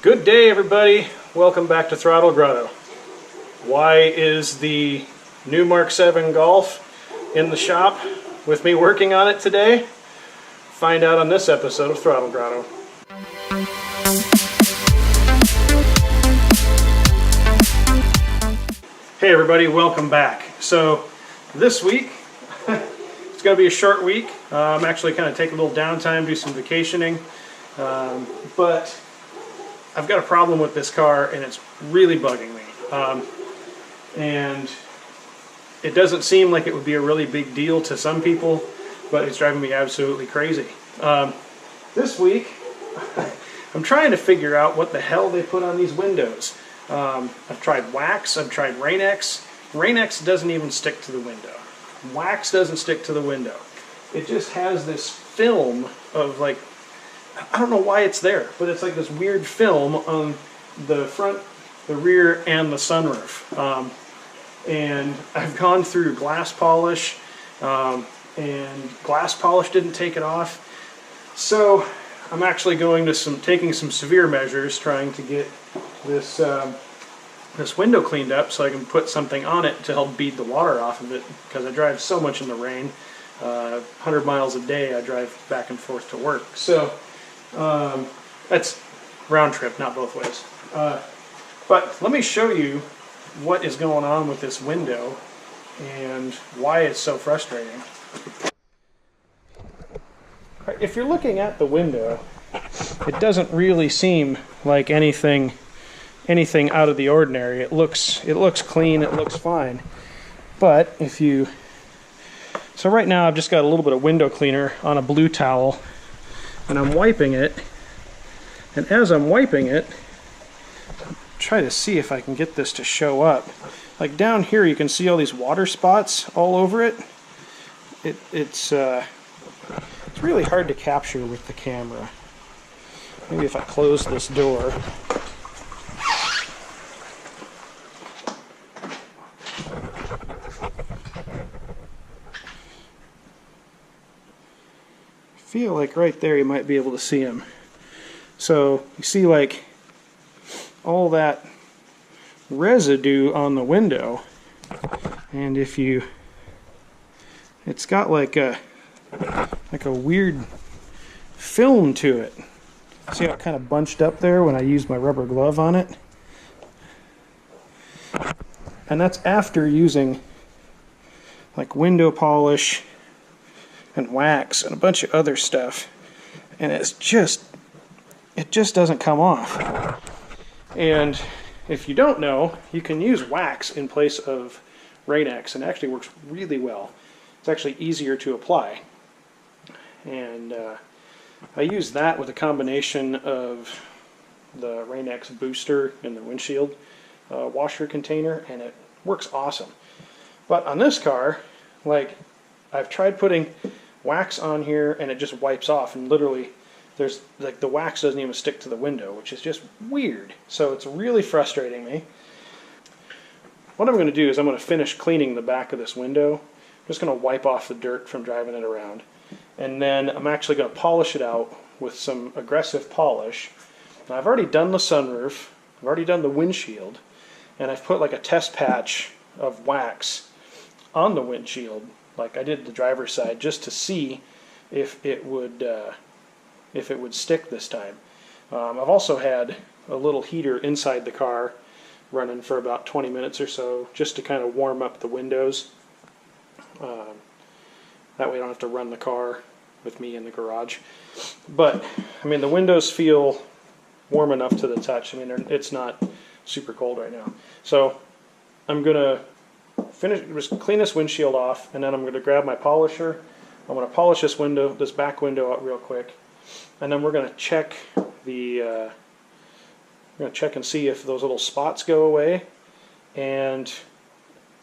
Good day, everybody. Welcome back to Throttle Grotto. Why is the new Mark 7 Golf in the shop with me working on it today? Find out on this episode of Throttle Grotto. Hey everybody, welcome back. So this week, it's going to be a short week. I'm actually kind of taking a little downtime, do some vacationing, but I've got a problem with this car and it's really bugging me. And it doesn't seem like it would be a really big deal to some people, but it's driving me absolutely crazy. This week, I'm trying to figure out what the hell they put on these windows. I've tried wax, I've tried Rain-X. Rain-X doesn't even stick to the window. Wax doesn't stick to the window. It just has this film of like, I don't know why it's there, but it's like this weird film on the front, the rear, and the sunroof. And I've gone through glass polish, and glass polish didn't take it off. So I'm actually going to taking some severe measures, trying to get this this window cleaned up so I can put something on it to help bead the water off of it, because I drive so much in the rain. 100 miles a day I drive back and forth to work. So that's round trip, not both ways. But let me show you what is going on with this window and why it's so frustrating. If you're looking at the window, it doesn't really seem like anything out of the ordinary. It looks clean, it looks fine. But if you... So right now I've just got a little bit of window cleaner on a blue towel, and I'm wiping it. And as I'm wiping it, try to see if I can get this to show up. Like down here you can see all these water spots all over it. It's really hard to capture with the camera. Maybe if I close this door. I feel like right there you might be able to see them. So you see like all that residue on the window, and if you, it's got like a weird film to it. See how it kind of bunched up there when I used my rubber glove on it? And that's after using like window polish and wax and a bunch of other stuff, and it just doesn't come off. And if you don't know, you can use wax in place of Rain-X, and it actually works really well. It's actually easier to apply. And I use that with a combination of the Rain-X booster and the windshield washer container, and it works awesome. But on this car, like, I've tried putting wax on here and it just wipes off, and literally there's like the wax doesn't even stick to the window, which is just weird. So it's really frustrating me. What I'm going to do is I'm going to finish cleaning the back of this window. I'm just going to wipe off the dirt from driving it around, and then I'm actually going to polish it out with some aggressive polish. Now, I've already done the sunroof, I've already done the windshield, and I've put like a test patch of wax on the windshield, like I did the driver's side, just to see if it would stick this time. I've also had a little heater inside the car running for about 20 minutes or so, just to kind of warm up the windows. That way I don't have to run the car with me in the garage. But I mean, the windows feel warm enough to the touch. I mean, it's not super cold right now. So I'm gonna just clean this windshield off, and then I'm gonna grab my polisher. I'm gonna polish this back window out real quick, and then we're gonna check the we're going to check and see if those little spots go away, and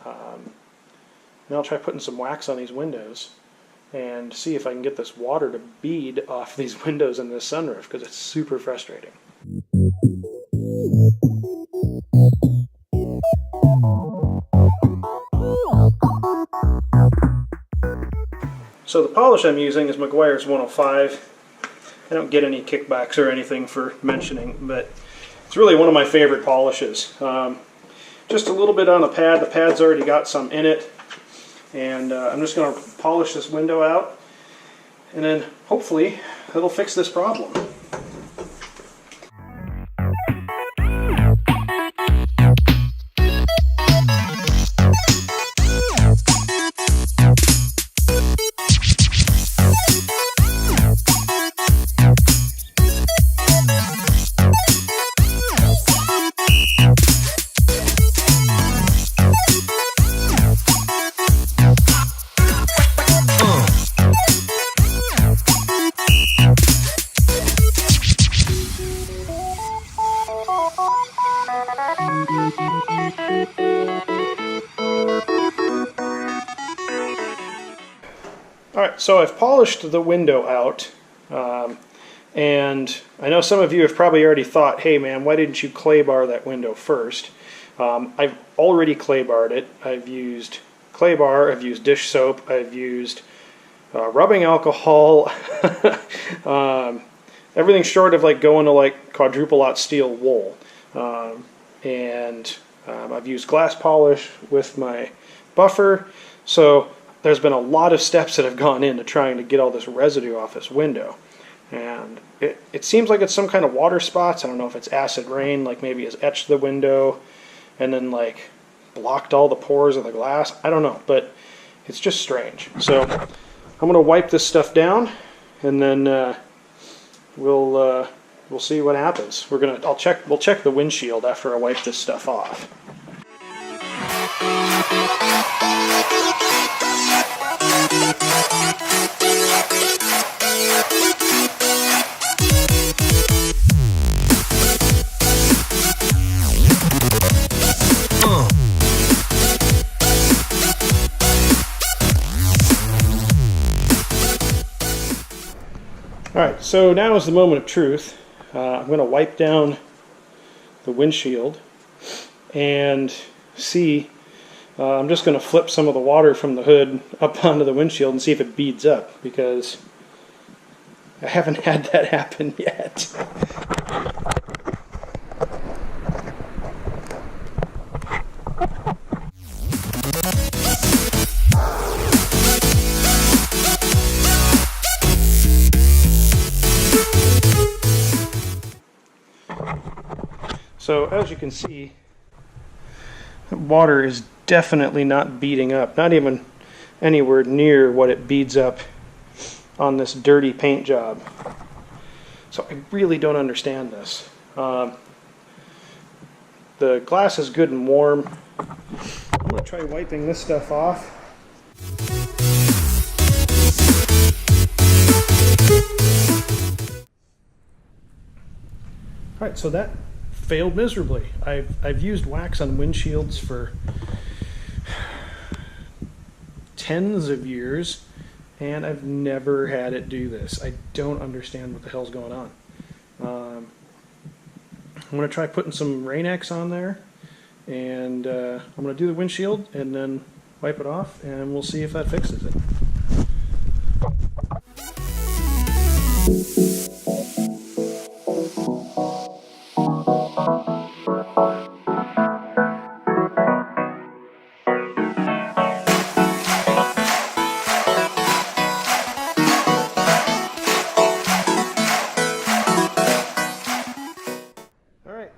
then I'll try putting some wax on these windows and see if I can get this water to bead off these windows in this sunroof, because it's super frustrating. So the polish I'm using is Meguiar's 105. I don't get any kickbacks or anything for mentioning, but it's really one of my favorite polishes. Just a little bit on the pad. The pad's already got some in it, and I'm just going to polish this window out, and then hopefully it'll fix this problem. Alright, so I've polished the window out, and I know some of you have probably already thought, hey man, why didn't you clay bar that window first? I've already clay barred it. I've used clay bar, I've used dish soap, I've used rubbing alcohol, everything short of like going to like quadruple aught steel wool. And I've used glass polish with my buffer, so there's been a lot of steps that have gone into trying to get all this residue off this window. And it seems like it's some kind of water spots. I don't know if it's acid rain, like maybe it's etched the window and then like blocked all the pores of the glass. I don't know, but it's just strange. So I'm going to wipe this stuff down, and then we'll see what happens. We'll check the windshield after I wipe this stuff off. Alright, so now is the moment of truth. I'm going to wipe down the windshield and see. I'm just going to flip some of the water from the hood up onto the windshield and see if it beads up, because I haven't had that happen yet. So as you can see, water is definitely not beading up, not even anywhere near what it beads up on this dirty paint job. So I really don't understand this. The glass is good and warm. I'm going to try wiping this stuff off. Alright, so that failed miserably. I've used wax on windshields for tens of years, and I've never had it do this. I don't understand what the hell's going on. I'm going to try putting some Rain-X on there, and I'm going to do the windshield and then wipe it off, and we'll see if that fixes it.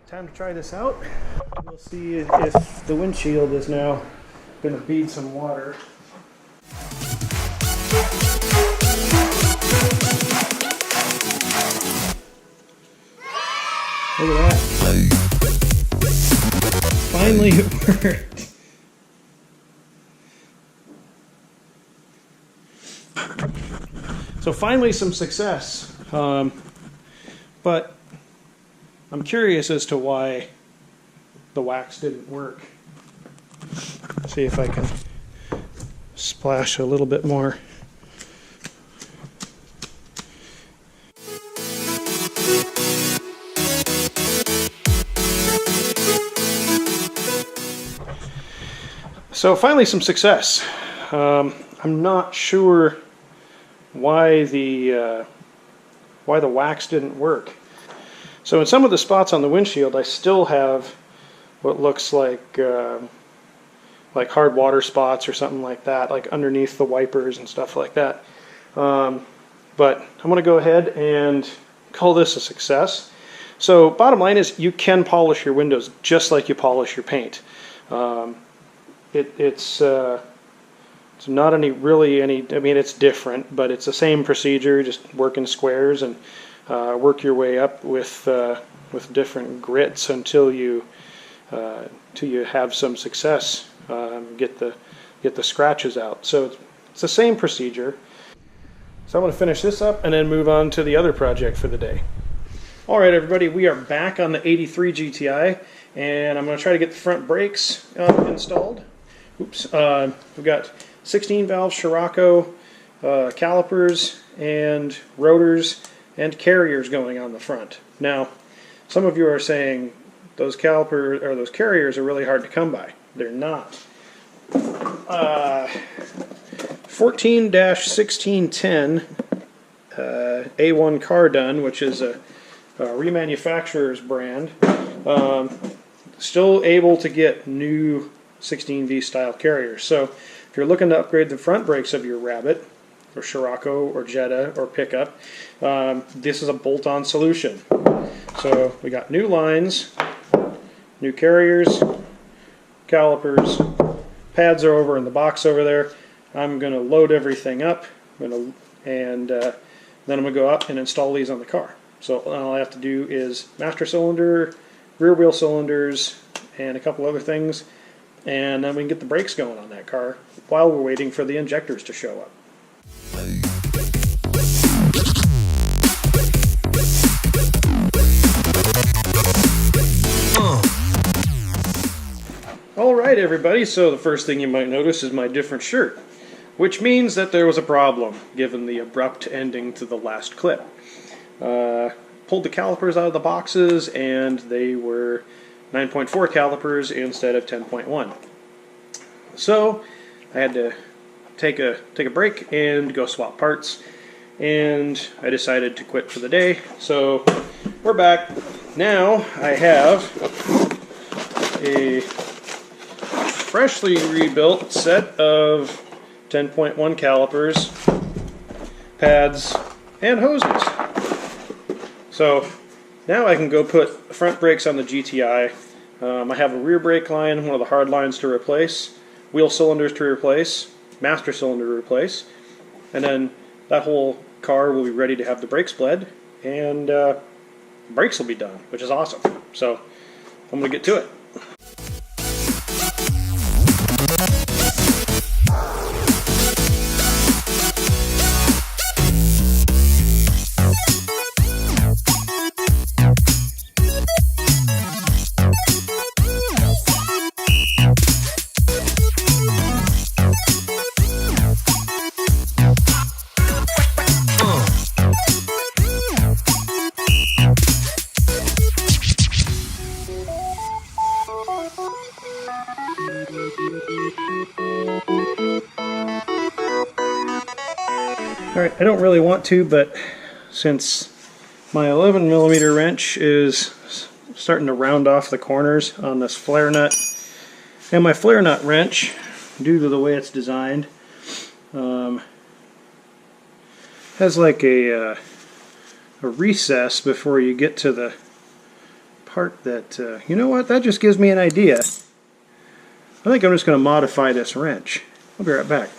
Time to try this out. We'll see if the windshield is now going to bead some water. Look at that. Finally it worked. So finally some success. But I'm curious as to why the wax didn't work. See if I can splash a little bit more. So finally some success. I'm not sure why the why the wax didn't work. So in some of the spots on the windshield, I still have what looks like hard water spots or something like that, like underneath the wipers and stuff like that. But I'm going to go ahead and call this a success. So bottom line is you can polish your windows just like you polish your paint. It's not I mean, it's different, but it's the same procedure. Just work in squares and work your way up with different grits until you have some success. Get the scratches out. So it's the same procedure. So I'm going to finish this up and then move on to the other project for the day. All right, everybody, we are back on the 83 GTI, and I'm going to try to get the front brakes installed. Oops. We've got 16 valve Scirocco calipers and rotors and carriers going on the front. Now, some of you are saying those calipers or those carriers are really hard to come by. They're not. 14-1610 A1 Car Done, which is a remanufacturer's brand, still able to get new 16V style carriers. So if you're looking to upgrade the front brakes of your Rabbit or Scirocco or Jetta or pickup, this is a bolt-on solution. So we got new lines, new carriers, calipers, pads are over in the box over there. I'm going to load everything up, and then I'm going to go up and install these on the car. So all I have to do is master cylinder, rear wheel cylinders, and a couple other things, and then we can get the brakes going on that car while we're waiting for the injectors to show up. Alright everybody, so the first thing you might notice is my different shirt, which means that there was a problem given the abrupt ending to the last clip. Pulled the calipers out of the boxes and they were 9.4 calipers instead of 10.1. So I had to take a break and go swap parts, and I decided to quit for the day. So we're back. Now I have a freshly rebuilt set of 10.1 calipers, pads, and hoses. So now I can go put front brakes on the GTI. I have a rear brake line, one of the hard lines to replace, wheel cylinders to replace, master cylinder to replace, and then that whole car will be ready to have the brakes bled, and brakes will be done, which is awesome. So I'm going to get to it. Alright, I don't really want to, but since my 11mm wrench is starting to round off the corners on this flare nut, and my flare nut wrench, due to the way it's designed, has like a recess before you get to the part that, you know what, that just gives me an idea. I think I'm just going to modify this wrench. I'll be right back.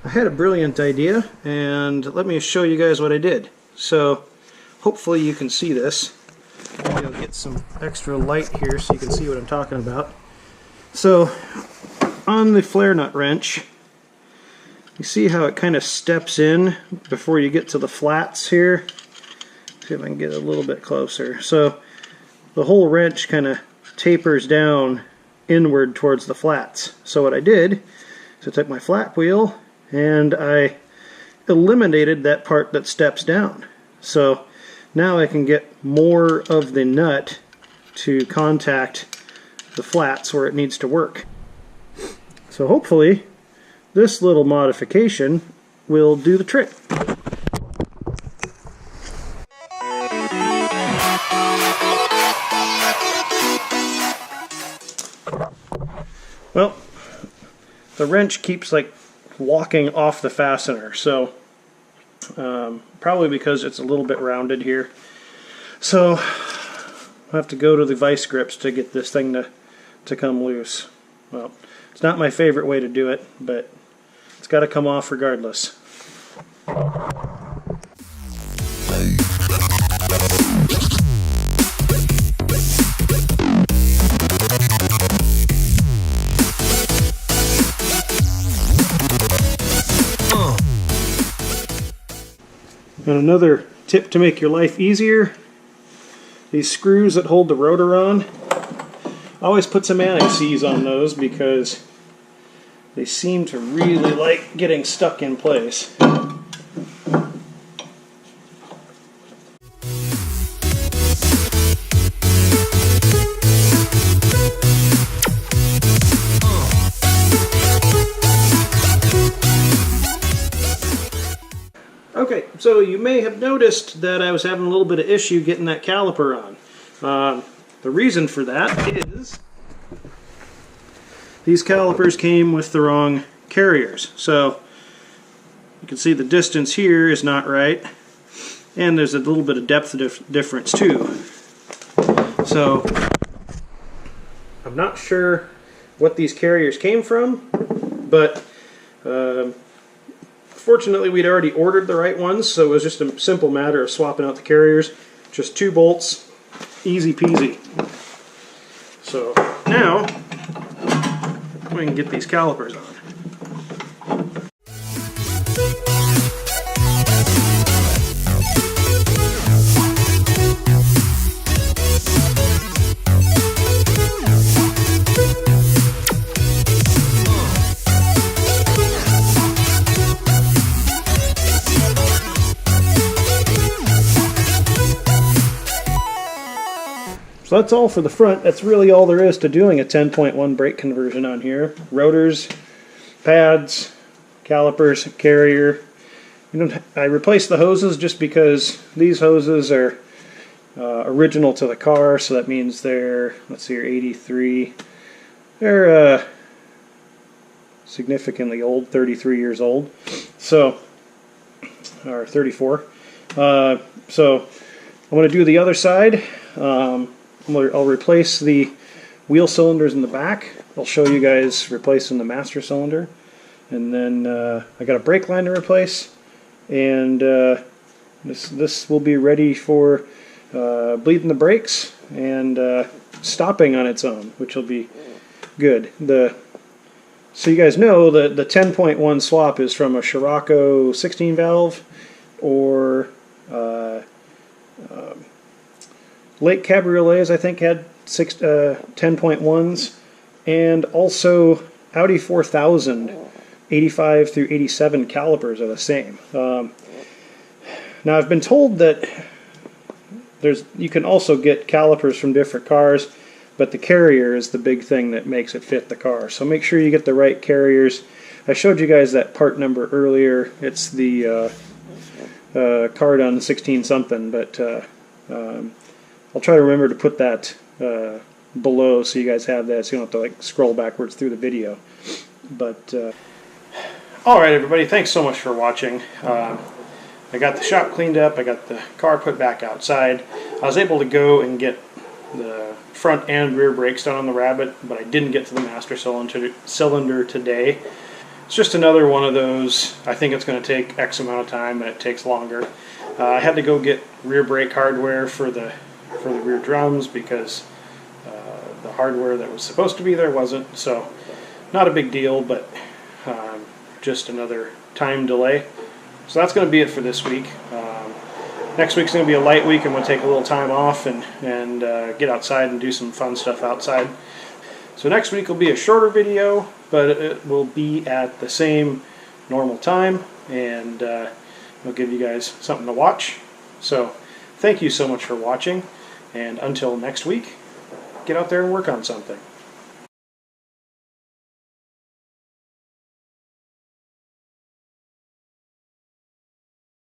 I had a brilliant idea, and let me show you guys what I did. So hopefully you can see this. Maybe I'll get some extra light here so you can see what I'm talking about. So on the flare nut wrench, you see how it kind of steps in before you get to the flats here? See if I can get a little bit closer. So the whole wrench kind of tapers down inward towards the flats. So what I did is I took my flat wheel and I eliminated that part that steps down. So now I can get more of the nut to contact the flats where it needs to work. So hopefully this little modification will do the trick. Well, the wrench keeps like walking off the fastener, so probably because it's a little bit rounded here. So I have to go to the vice grips to get this thing to come loose. Well, it's not my favorite way to do it, but it's got to come off regardless. And another tip to make your life easier, these screws that hold the rotor on, always put some anti-seize on those because they seem to really like getting stuck in place. Okay, so you may have noticed that I was having a little bit of issue getting that caliper on. The reason for that is these calipers came with the wrong carriers. So you can see the distance here is not right, and there's a little bit of depth difference too. So I'm not sure what these carriers came from, but fortunately we'd already ordered the right ones, so it was just a simple matter of swapping out the carriers. Just 2 bolts, easy peasy. So now we can get these calipers on. So that's all for the front. That's really all there is to doing a 10.1 brake conversion on here. Rotors, pads, calipers, carrier. I replaced the hoses just because these hoses are original to the car, so that means they're, let's see here, 83. They're significantly old, 33 years old. So, or 34. So I'm going to do the other side. I'll replace the wheel cylinders in the back. I'll show you guys replacing the master cylinder. And then I got a brake line to replace. And this will be ready for bleeding the brakes and stopping on its own, which will be good. So you guys know that the 10.1 swap is from a Scirocco 16 valve or Lake Cabriolets, I think, had 10.1s, and also Audi 4000 85 through 87 calipers are the same. Now I've been told that you can also get calipers from different cars, but the carrier is the big thing that makes it fit the car. So make sure you get the right carriers. I showed you guys that part number earlier. It's the Cardon 16 something, but I'll try to remember to put that below so you guys have that, so you don't have to like scroll backwards through the video. But alright everybody, thanks so much for watching. I got the shop cleaned up, I got the car put back outside. I was able to go and get the front and rear brakes done on the Rabbit, but I didn't get to the master cylinder today. It's just another one of those, I think it's going to take X amount of time and it takes longer. I had to go get rear brake hardware for the rear drums because the hardware that was supposed to be there wasn't, so not a big deal, but just another time delay. So that's going to be it for this week. Next week's going to be a light week. I'm going to take a little time off and get outside and do some fun stuff outside. So next week will be a shorter video, but it will be at the same normal time, and I'll give you guys something to watch. So thank you so much for watching, and until next week, get out there and work on something.